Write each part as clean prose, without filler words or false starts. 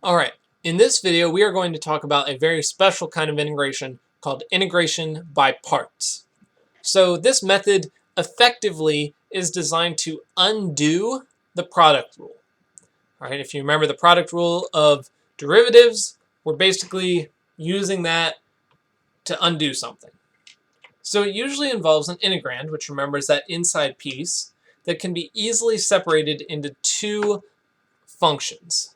Alright, in this video we are going to talk about a very special kind of integration called integration by parts. So this method effectively is designed to undo the product rule. Alright, if you remember the product rule of derivatives, we're basically using that to undo something. So it usually involves an integrand, which remember is that inside piece, that can be easily separated into two functions.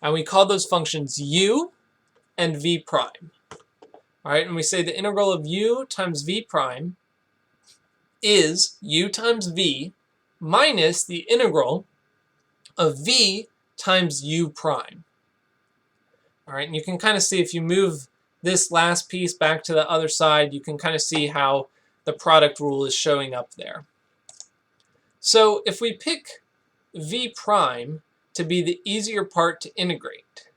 And we call those functions u and v prime. All right, and we say the integral of u times v prime is u times v minus the integral of v times u prime. All right, and you can kind of see if you move this last piece back to the other side, you can kind of see how the product rule is showing up there. So if we pick v prime to be the easier part to integrate,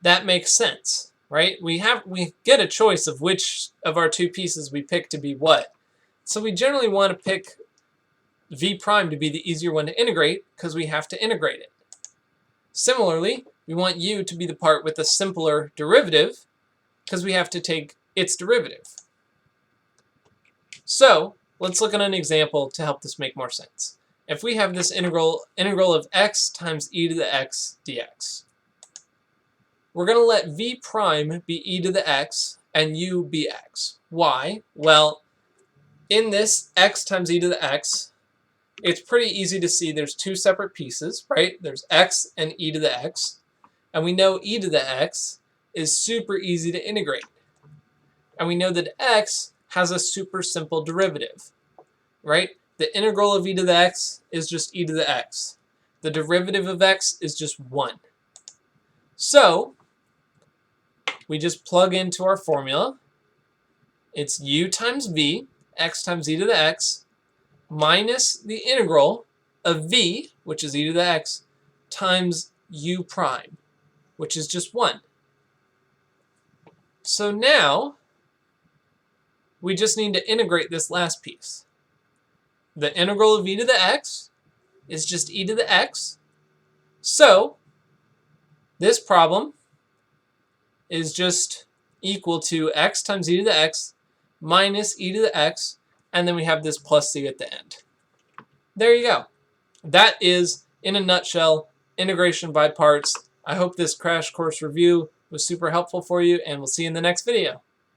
that makes sense, right? We get a choice of which of our two pieces we pick to be what. So we generally want to pick v prime to be the easier one to integrate because we have to integrate it. Similarly, we want u to be the part with the simpler derivative because we have to take its derivative. So let's look at an example to help this make more sense. If we have this integral of x times e to the x dx, we're going to let v prime be e to the x and u be x. Why? Well, in this x times e to the x, it's pretty easy to see there's two separate pieces, right? There's x and e to the x. And we know e to the x is super easy to integrate. And we know that x has a super simple derivative, right? The integral of e to the x is just e to the x. The derivative of x is just 1. So we just plug into our formula. It's u times v, x times e to the x, minus the integral of v, which is e to the x, times u prime, which is just 1. So now we just need to integrate this last piece. The integral of e to the x is just e to the x. So this problem is just equal to x times e to the x minus e to the x, and then we have this plus c at the end. There you go. That is, in a nutshell, integration by parts. I hope this crash course review was super helpful for you, and we'll see you in the next video.